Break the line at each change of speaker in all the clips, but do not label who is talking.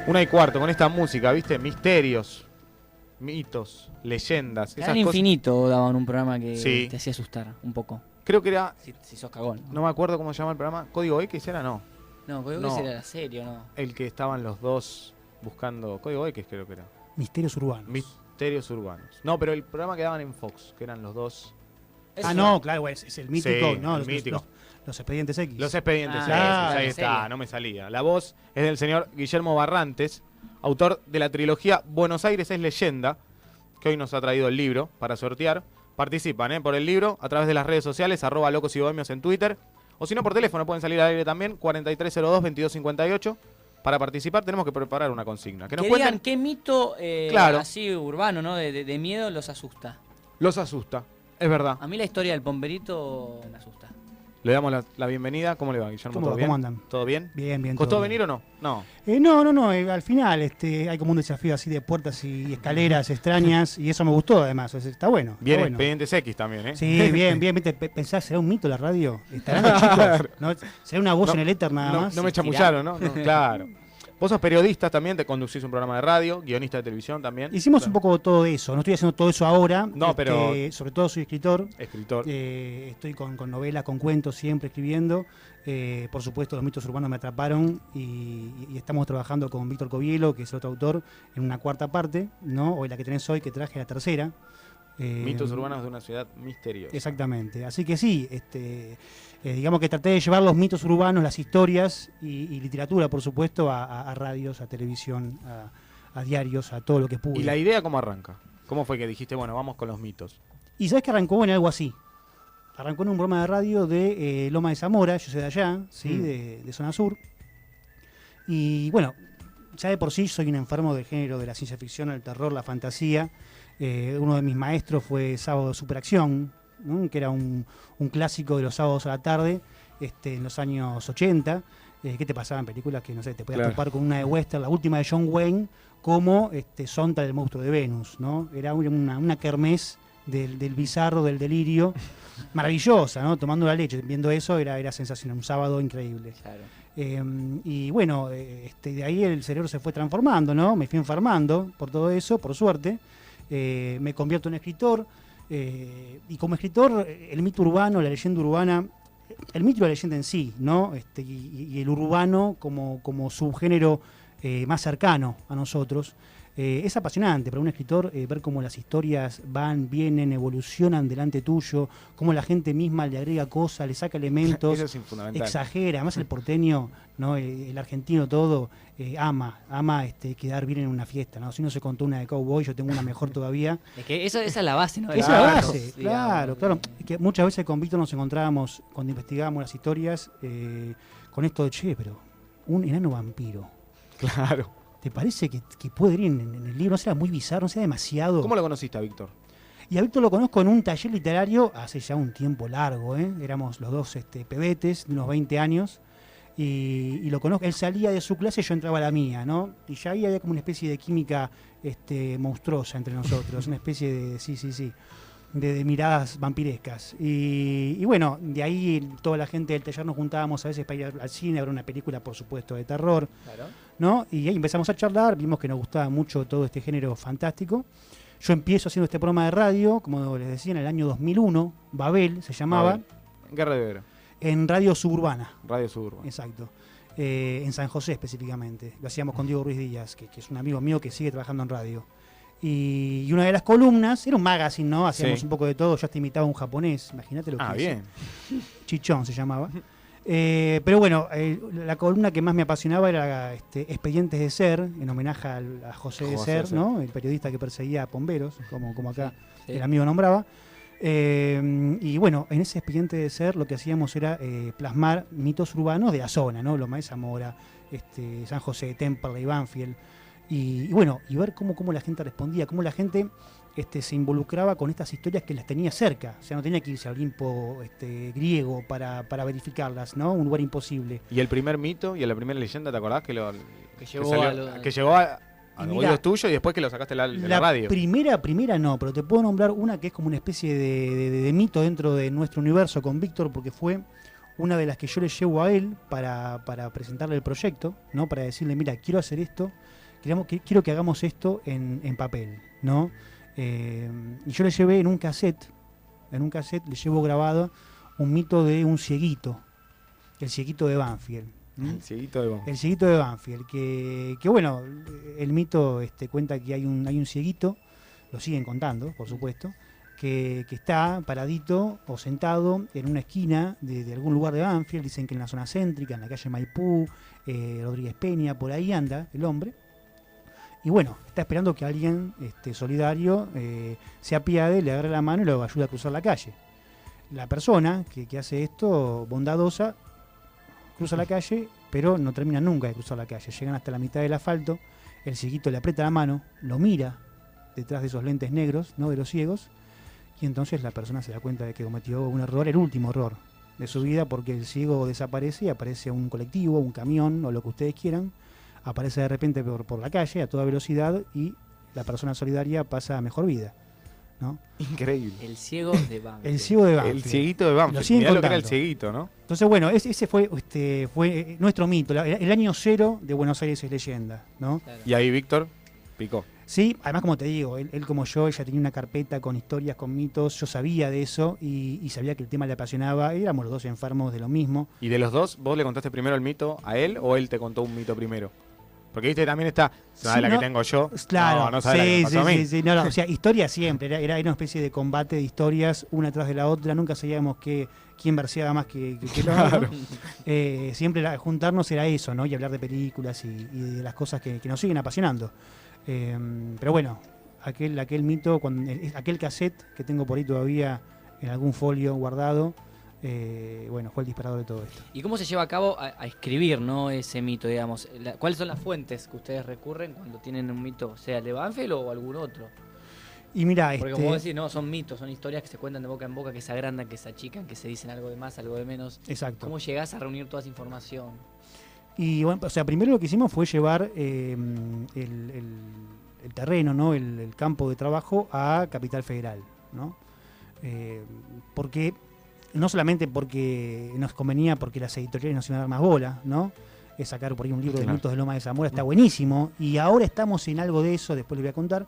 Una y cuarto, con esta música, ¿viste? Misterios, mitos, leyendas.
Canal Infinito daban un programa que
sí.
te hacía asustar un poco.
Creo que era...
Si sos cagón.
No me acuerdo cómo se llama el programa. ¿Código X era? No.
No, Código X era la serie, ¿no?
El que estaban los dos buscando... Código X creo que era.
Misterios Urbanos.
Misterios Urbanos. No, pero el programa que daban en Fox, que eran los dos...
No, claro, es el mítico.
Sí,
no,
el mítico.
Los Expedientes X.
Los Expedientes X,
claro,
ahí está, no me salía. La voz es del señor Guillermo Barrantes, autor de la trilogía Buenos Aires es leyenda, que hoy nos ha traído el libro para sortear. Participan por el libro a través de las redes sociales, @locos y bohemios en Twitter, o si no por teléfono pueden salir al aire también, 4302-2258. Para participar tenemos que preparar una consigna. Que nos cuenten
digan qué mito
claro.
así urbano, ¿no? De miedo los asusta.
Los asusta, es verdad.
A mí la historia del pomperito me asusta.
Le damos la bienvenida. ¿Cómo le va, Guillermo? ¿Todo bien?
¿Cómo andan?
¿Todo bien?
Bien.
¿Costó
todo
venir
bien.
o no?
No. Al final hay como un desafío así de puertas y escaleras extrañas y eso me gustó además. Está bueno.
Bien,
está bueno.
Expedientes X también, ¿eh?
Sí, bien. Pensás, ¿será un mito la radio? ¿Estarán los chicos? ¿No? ¿Será una voz en el éter nada más?
No me chamullaron, ¿no? Claro. Vos sos periodista también, te conducís un programa de radio, guionista de televisión también.
Hicimos un poco todo eso. No estoy haciendo todo eso ahora.
No, pero...
Sobre todo soy escritor.
Escritor.
Estoy con novelas, con cuentos, siempre escribiendo. Por supuesto, los mitos urbanos me atraparon y estamos trabajando con Víctor Covielo, que es otro autor, en una cuarta parte, ¿no? Hoy la que tenés hoy, que traje la tercera.
Mitos urbanos de una ciudad misteriosa.
Exactamente. Así que sí, digamos que traté de llevar los mitos urbanos, las historias y literatura, por supuesto, a radios, a televisión, a diarios, a todo lo que pude.
¿Y la idea cómo arranca? ¿Cómo fue que dijiste, bueno, vamos con los mitos?
Y sabes que arrancó en algo así. Arrancó en un programa de radio de Loma de Zamora, yo soy de allá, ¿sí? De zona sur. Y bueno, ya de por sí soy un enfermo del género de la ciencia ficción, el terror, la fantasía. Uno de mis maestros fue Sábado de Superacción, ¿no? Que era un clásico de los sábados a la tarde, en los años 80. ¿Qué te pasaba en películas que, no sé, te podías topar con una de western, la última de John Wayne, como Sonta del monstruo de Venus, ¿no? Era una kermés del bizarro, del delirio, maravillosa, ¿no? Tomando la leche, viendo eso era sensacional, un sábado increíble. Claro. Y bueno, de ahí el cerebro se fue transformando, ¿no? Me fui enfermando por todo eso, por suerte. Me convierto en escritor y como escritor el mito urbano, la leyenda urbana, el mito y la leyenda en sí, ¿no? Y el urbano como subgénero más cercano a nosotros. Es apasionante para un escritor ver cómo las historias van, vienen, evolucionan delante tuyo, cómo la gente misma le agrega cosas, le saca elementos,
eso es fundamental.
Exagera. Además el porteño, ¿no? El argentino todo ama quedar bien en una fiesta, ¿no? Si no se contó una de cowboy, yo tengo una mejor todavía.
Es que esa es la base, ¿no?
Esa es la base, claro. Es que muchas veces con Víctor nos encontrábamos cuando investigábamos las historias con esto de, pero un enano vampiro.
Claro.
¿Te parece que puede ir en el libro? No sea muy bizarro, no sea demasiado.
¿Cómo lo conociste a Víctor?
Y a Víctor lo conozco en un taller literario hace ya un tiempo largo, éramos los dos pebetes de unos 20 años y lo conozco. Él salía de su clase y yo entraba a la mía, ¿no? Y ya ahí había como una especie de química monstruosa entre nosotros, una especie de de miradas vampirescas. Y bueno, de ahí toda la gente del taller nos juntábamos a veces para ir al cine, a ver una película, por supuesto, de terror. Claro. ¿No? Y ahí empezamos a charlar, vimos que nos gustaba mucho todo este género fantástico. Yo empiezo haciendo este programa de radio, como les decía, en el año 2001, Babel se llamaba.
Babel. ¿En qué radio era?
En Radio Suburbana.
Radio Suburbana.
Exacto. En San José específicamente. Lo hacíamos con Diego Ruiz Díaz, que es un amigo mío que sigue trabajando en radio. Y una de las columnas, era un magazine, ¿no? Hacíamos un poco de todo, yo hasta imitaba a un japonés, imagínate lo que es.
Bien.
Chichón se llamaba. Pero bueno, la columna que más me apasionaba era Expedientes de Ser, en homenaje a José de Ser, ¿no? El periodista que perseguía a pomberos, como acá el amigo nombraba. Y bueno, en ese Expediente de Ser lo que hacíamos era plasmar mitos urbanos de la zona, ¿no? Loma de Zamora, San José, Temperley, Banfield. Y bueno, y ver cómo la gente respondía, cómo la gente se involucraba con estas historias que las tenía cerca. O sea, no tenía que irse al Olimpo griego para verificarlas, ¿no? Un lugar imposible.
Y el primer mito y la primera leyenda, ¿te acordás? Que
llegó
llegó a oídos tuyos y después que lo sacaste de la radio.
Primera no, pero te puedo nombrar una que es como una especie de mito dentro de nuestro universo con Víctor, porque fue una de las que yo le llevo a él para presentarle el proyecto, ¿no? Para decirle, mira, quiero hacer esto, quiero que hagamos esto en papel, ¿no? Y yo le llevé en un cassette le llevo grabado un mito de un cieguito, el cieguito de Banfield.
El cieguito de Banfield.
El cieguito de Banfield, que bueno, el mito cuenta que hay un cieguito, lo siguen contando, por supuesto, que está paradito o sentado en una esquina de algún lugar de Banfield, dicen que en la zona céntrica, en la calle Maipú, Rodríguez Peña, por ahí anda el hombre. Y bueno, está esperando que alguien solidario se apiade, le agarre la mano y lo ayude a cruzar la calle. La persona que hace esto, bondadosa, cruza la calle, pero no termina nunca de cruzar la calle. Llegan hasta la mitad del asfalto, el cieguito le aprieta la mano, lo mira detrás de esos lentes negros, ¿no? De los ciegos, y entonces la persona se da cuenta de que cometió un error, el último error de su vida, porque el ciego desaparece y aparece un colectivo, un camión o lo que ustedes quieran, aparece de repente por la calle a toda velocidad y la persona solidaria pasa a mejor vida, ¿no?
Increíble.
El ciego de Banfield.
El ciego de Banfield.
El cieguito de Banfield. Mirá lo que era el cieguito, ¿no?
Entonces, bueno, ese fue nuestro mito, el año cero de Buenos Aires es leyenda, ¿no?
Claro.
Y ahí Víctor picó.
Sí, además, como te digo, él como yo, ella tenía una carpeta con historias, con mitos, yo sabía de eso y sabía que el tema le apasionaba, éramos los dos enfermos de lo mismo.
¿Y de los dos, vos le contaste primero el mito a él o él te contó un mito primero? Porque viste, también está, ¿sabes la que tengo yo?
Claro,
no sabes la que me pasó a mí.
Sí, no, o sea, historia siempre, era una especie de combate de historias, una tras de la otra, nunca sabíamos quién verseaba más que el otro. Siempre juntarnos era eso, ¿no? Y hablar de películas y de las cosas que nos siguen apasionando. Pero bueno, aquel mito, aquel cassette que tengo por ahí todavía en algún folio guardado, bueno, fue el disparador de todo esto.
¿Y cómo se lleva a cabo a escribir, ¿no? Ese mito, digamos? ¿Cuáles son las fuentes que ustedes recurren cuando tienen un mito, sea el de Banfield o algún otro?
Y mira,
porque como vos decís, no, son mitos, son historias que se cuentan de boca en boca, que se agrandan, que se achican, que se dicen algo de más, algo de menos.
Exacto.
¿Cómo llegás a reunir toda esa información?
Y bueno, o sea, primero lo que hicimos fue llevar el terreno, ¿no? El campo de trabajo a Capital Federal, ¿no? Porque no solamente porque nos convenía, porque las editoriales nos iban a dar más bola, ¿no? Es sacar por ahí un libro de mitos de Loma de Zamora, está buenísimo, y ahora estamos en algo de eso, después les voy a contar.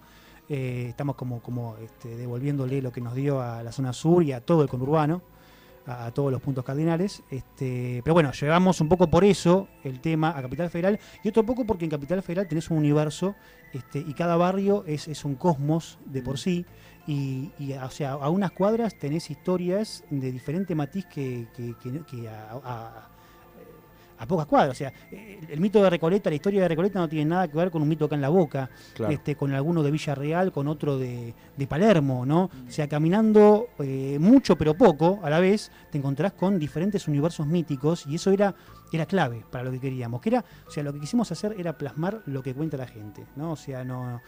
Estamos como devolviéndole lo que nos dio a la zona sur y a todo el conurbano, a todos los puntos cardinales, pero bueno, llevamos un poco por eso el tema a Capital Federal y otro poco porque en Capital Federal tenés un universo y cada barrio es un cosmos de por sí y o sea, a unas cuadras tenés historias de diferente matiz que a pocas cuadras. O sea, el mito de Recoleta, la historia de Recoleta no tiene nada que ver con un mito acá en La Boca,
claro.
Con alguno de Villarreal, con otro de Palermo, ¿no? O sea, caminando mucho pero poco a la vez, te encontrás con diferentes universos míticos y eso era clave para lo que queríamos. O sea, lo que quisimos hacer era plasmar lo que cuenta la gente, ¿no? O sea, no,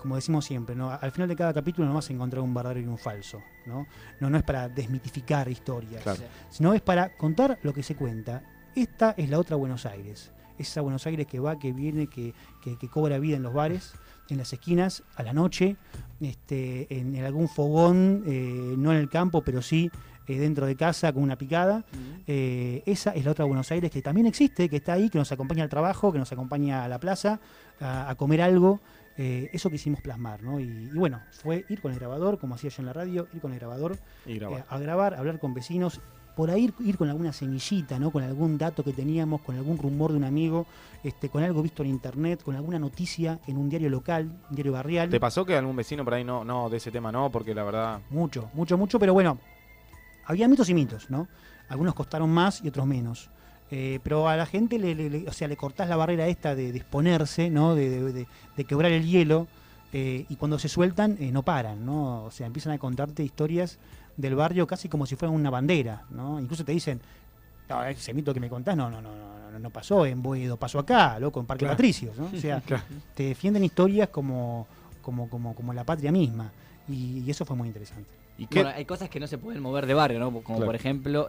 como decimos siempre, ¿no? Al final de cada capítulo no vas a encontrar un verdadero y un falso, ¿no? No es para desmitificar historias,
claro.
Sino es para contar lo que se cuenta. Esta es la otra Buenos Aires, esa Buenos Aires que va, que viene, que cobra vida en los bares, en las esquinas, a la noche, en algún fogón, no en el campo, pero sí dentro de casa con una picada. Esa es la otra Buenos Aires que también existe, que está ahí, que nos acompaña al trabajo, que nos acompaña a la plaza, a comer algo. Eso quisimos plasmar, ¿no? Y bueno, fue ir con el grabador, como hacía yo en la radio, ir con el grabador, a grabar, a hablar con vecinos. Por ahí ir con alguna semillita, ¿no? Con algún dato que teníamos, con algún rumor de un amigo, con algo visto en internet, con alguna noticia en un diario local, un diario barrial.
¿Te pasó que algún vecino por ahí no de ese tema no? Porque la verdad...
Mucho, pero bueno, había mitos y mitos, ¿no? Algunos costaron más y otros menos. Pero a la gente le cortás la barrera esta de exponerse, ¿no? De quebrar el hielo, y cuando se sueltan no paran, ¿no? O sea, empiezan a contarte historias del barrio casi como si fueran una bandera, ¿no? Incluso te dicen, no, ese mito que me contás no pasó en Boedo, pasó acá, loco, en Parque Patricios, ¿no? O sea, te defienden historias como la patria misma. Y eso fue muy interesante.
¿Y qué?
Bueno, hay cosas que no se pueden mover de barrio, ¿no? Como
Claro.
por ejemplo lo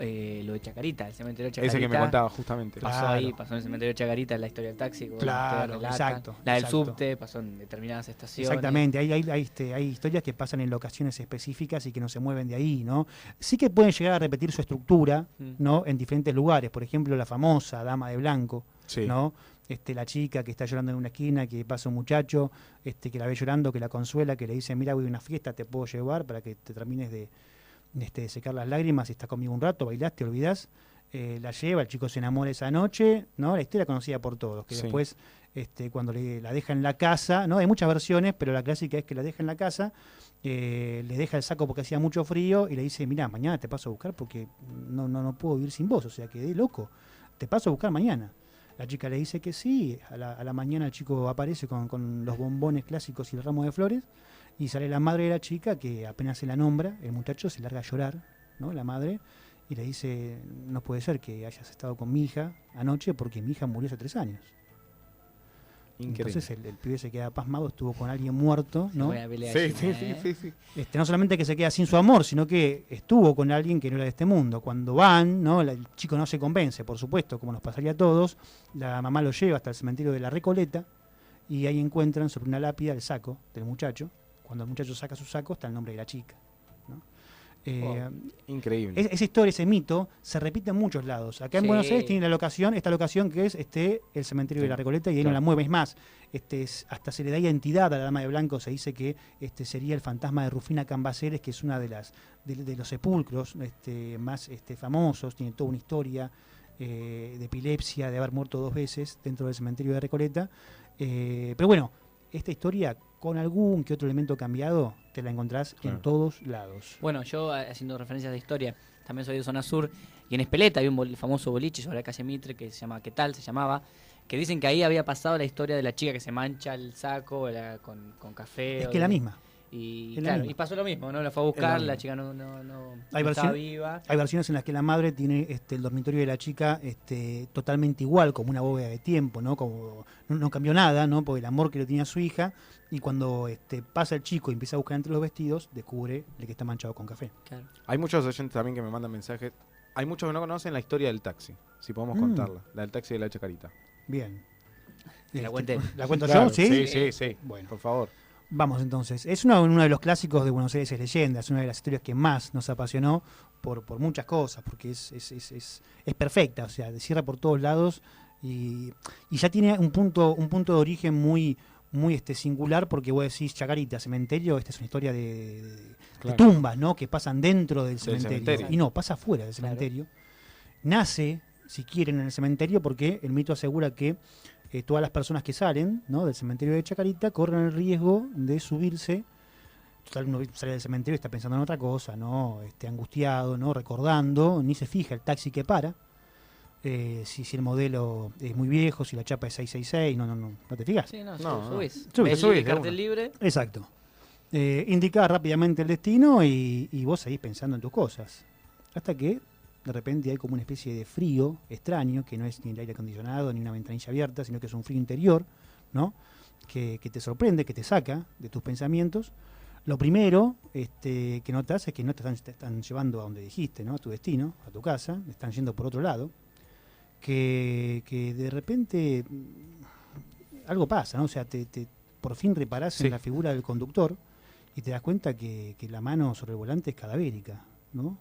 de Chacarita, el cementerio de Chacarita.
Ese que me contaba justamente.
Pasó
Claro.
ahí, pasó en el cementerio de Chacarita, la historia del taxi. Como
Claro,
ustedes relatan.
exacto,
La del
exacto.
subte, pasó en determinadas estaciones.
Exactamente, hay historias que pasan en locaciones específicas y que no se mueven de ahí, ¿no? Sí que pueden llegar a repetir su estructura, ¿no? En diferentes lugares, por ejemplo, la famosa Dama de Blanco,
Sí.
¿no? La chica que está llorando en una esquina, que pasa un muchacho, que la ve llorando, que la consuela, que le dice, mira, voy a una fiesta, te puedo llevar para que te termines de secar las lágrimas, y estás conmigo un rato, bailás, te olvidás, la lleva, el chico se enamora esa noche, ¿no? La historia conocida por todos, que
Sí.
después, cuando la deja en la casa, ¿no? Hay muchas versiones, pero la clásica es que la deja en la casa, le deja el saco porque hacía mucho frío, y le dice, mira, mañana te paso a buscar porque no puedo vivir sin vos, o sea, quedé loco, te paso a buscar mañana. La chica le dice que sí, a la mañana el chico aparece con los bombones clásicos y el ramo de flores, y sale la madre de la chica, que apenas se la nombra, el muchacho se larga a llorar, ¿no? La madre, y le dice, no puede ser que hayas estado con mi hija anoche porque mi hija murió hace 3 años.
Increíble.
Entonces el pibe se queda pasmado, estuvo con alguien muerto, ¿no?
Buena pelea
Sí,
allí,
sí,
¿eh?
sí.
No solamente que se queda sin su amor, sino que estuvo con alguien que no era de este mundo. Cuando van, ¿no? El chico no se convence, por supuesto, como nos pasaría a todos. La mamá lo lleva hasta el cementerio de la Recoleta y ahí encuentran sobre una lápida el saco del muchacho. Cuando el muchacho saca su saco está el nombre de la chica, ¿no?
Increíble.
Esa historia, ese mito, se repite en muchos lados. Acá en
Sí.
Buenos Aires tiene esta locación que es el cementerio de la Recoleta, y ahí no la mueve. Es más, hasta se le da identidad a la Dama de Blanco. Se dice que sería el fantasma de Rufina Cambaceres, que es una de los sepulcros más famosos. Tiene toda una historia de epilepsia, de haber muerto 2 veces dentro del cementerio de Recoleta. Pero bueno, esta historia, con algún que otro elemento cambiado, te la encontrás en todos lados.
Bueno, yo haciendo referencias de historia, también soy de zona sur, y en Espeleta había un famoso boliche sobre la calle Mitre que se llama ¿Qué tal? Se llamaba, que dicen que ahí había pasado la historia de la chica que se mancha el saco con café.
Es que la misma.
Y
Es la
claro,
misma.
y pasó lo mismo, ¿no? La fue a
Es
buscar,
la
la
misma.
chica no
Hay
estaba
versión-
viva.
Hay versiones en las que la madre tiene el dormitorio de la chica totalmente igual, como una bóveda de tiempo, ¿no? Como no cambió nada, ¿no? Porque el amor que le tenía a su hija, y cuando pasa el chico y empieza a buscar entre los vestidos, descubre el que está manchado con café.
Claro.
Hay muchos oyentes también que me mandan mensajes. Hay muchos que no conocen la historia del taxi. Si podemos contarla. La del taxi de la Chacarita.
Bien.
Que la cuente.
¿La cuento
Claro,
yo? ¿Sí?
Sí.
Bueno.
Por favor.
Vamos entonces. Es uno de los clásicos de Buenos Aires es leyenda. Es una de las historias que más nos apasionó por muchas cosas, porque es perfecta, o sea, cierra por todos lados y ya tiene un punto de origen muy singular, porque vos decís Chacarita, cementerio, esta es una historia de tumbas, ¿no? Que pasan dentro del cementerio. Y no, pasa fuera del cementerio. Nace, si quieren, en el cementerio, porque el mito asegura que todas las personas que salen, ¿no? Del cementerio de Chacarita corren el riesgo de subirse. Total, uno sale del cementerio y está pensando en otra cosa, ¿no? Angustiado, ¿no? Recordando, ni se fija el taxi que para. Si el modelo es muy viejo, si la chapa es 666, no te fijas.
Sí, no,
No,
subís.
Subís,
Ves
subís,
el
de
cartel
una.
libre.
Exacto. Indica rápidamente el destino y vos seguís pensando en tus cosas. Hasta que de repente hay como una especie de frío extraño, que no es ni el aire acondicionado ni una ventanilla abierta, sino que es un frío interior, ¿no? Que te sorprende, que te saca de tus pensamientos. Lo primero que notas es que no te están llevando a donde dijiste, ¿no? A tu destino, a tu casa, están yendo por otro lado. Que de repente algo pasa, ¿no? O sea, por fin reparás en la figura del conductor y te das cuenta que la mano sobre el volante es cadavérica, ¿no?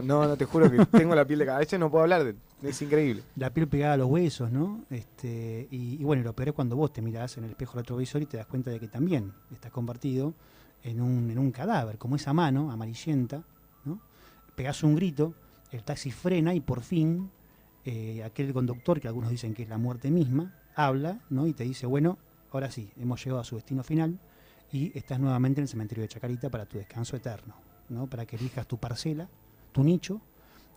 No, te juro que tengo la piel de cada vez no puedo hablar. Es increíble.
La piel pegada a los huesos, ¿no? Y bueno, lo peor es cuando vos te mirás en el espejo retrovisor y te das cuenta de que también estás convertido en un cadáver, como esa mano amarillenta, ¿no? Pegás un grito, el taxi frena y por fin aquel conductor, que algunos dicen que es la muerte misma, habla, ¿no? Y te dice, bueno, ahora sí, hemos llegado a su destino final y estás nuevamente en el cementerio de Chacarita para tu descanso eterno, ¿no? Para que elijas tu parcela, tu nicho,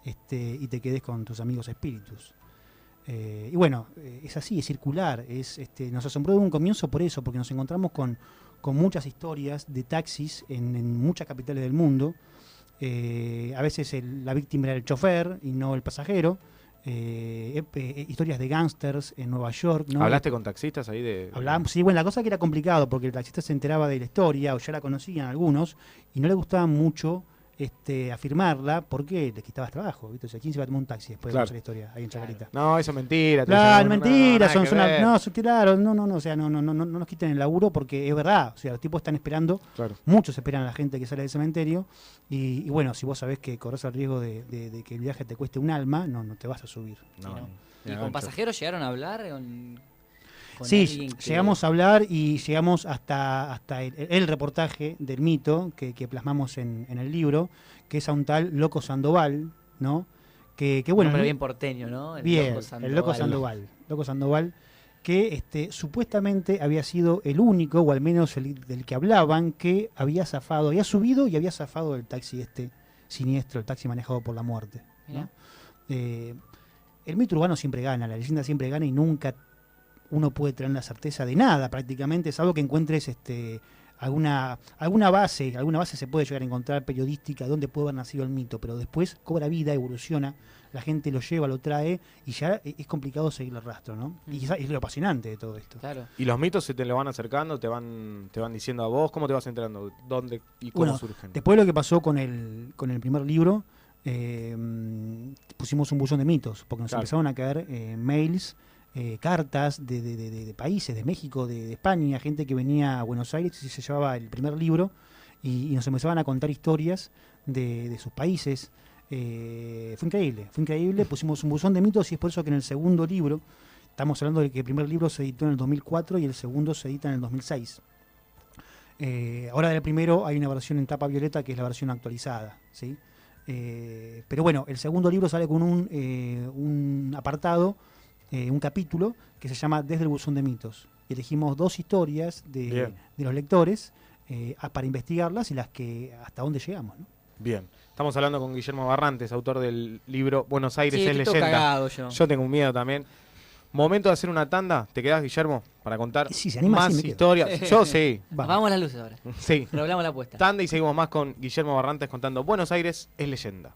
y te quedes con tus amigos espíritus. Y bueno, es así, es circular. Nos asombró de un comienzo por eso, porque nos encontramos con muchas historias de taxis en muchas capitales del mundo. A veces la víctima era el chofer y no el pasajero. historias de gángsters en Nueva York, ¿no?
¿Hablaste con taxistas ahí de...?
Hablábamos, sí, bueno, la cosa que era complicado porque el taxista se enteraba de la historia o ya la conocían algunos y no le gustaba mucho afirmarla porque le quitabas trabajo, ¿viste? O sea, ¿quién se va a tomar un taxi después de
Claro.
conocer la historia ahí en Chacarita?
No, eso es mentira.
Claro, mentira,
nada que ver.
o sea, no nos quiten el laburo porque es verdad, o sea, los tipos están esperando,
Claro.
muchos esperan a la gente que sale del cementerio y bueno, si vos sabés que corres el riesgo de que el viaje te cueste un alma, no te vas a subir.
No,
Sí, ¿no?
ni
¿Y
a
con
gancho.
pasajeros llegaron a hablar con
Sí,
alguien que-
llegamos a hablar y llegamos hasta el reportaje del mito que plasmamos en el libro, que es a un tal Loco Sandoval, ¿no? Que bueno,
Nombre bien porteño, ¿no?
bien, el Loco Sandoval, que supuestamente había sido el único, o al menos el del que hablaban, que había zafado, había subido y había zafado del taxi siniestro, el taxi manejado por la muerte, ¿no?
Mirá.
El mito urbano siempre gana, la leyenda siempre gana y nunca uno puede tener la certeza de nada prácticamente, salvo que encuentres alguna base se puede llegar a encontrar periodística donde puede haber nacido el mito, pero después cobra vida, evoluciona, la gente lo lleva, lo trae y ya es complicado seguir el rastro, ¿no? Y es lo apasionante de todo esto.
Claro.
¿Y los mitos se te lo van acercando? ¿Te van diciendo a vos? ¿Cómo te vas enterando? ¿Dónde y cómo
Bueno,
surgen?
Después de lo que pasó con el primer libro, pusimos un buzón de mitos, porque nos
Claro.
empezaron a caer mails, cartas de países, de México, de España, gente que venía a Buenos Aires y se llevaba el primer libro y nos empezaban a contar historias de sus países. Fue increíble, pusimos un buzón de mitos y es por eso que en el segundo libro, estamos hablando de que el primer libro se editó en el 2004 y el segundo se edita en el 2006. Ahora del primero hay una versión en tapa violeta que es la versión actualizada, ¿sí? Pero bueno, el segundo libro sale con un apartado, un capítulo que se llama Desde el buzón de mitos. Y elegimos 2 historias de los lectores para investigarlas y las que hasta dónde llegamos, ¿no?
Bien. Estamos hablando con Guillermo Barrantes, autor del libro Buenos Aires
Sí,
es
estoy todo
leyenda.
cagado yo.
Yo tengo un miedo también. Momento de hacer una tanda. ¿Te quedás, Guillermo? Para contar
Si se anima,
más
sí, me quedo.
historias. Yo sí.
Vamos a las luces ahora.
Sí.
Revelamos la apuesta.
Tanda y seguimos más con Guillermo Barrantes contando Buenos Aires es leyenda.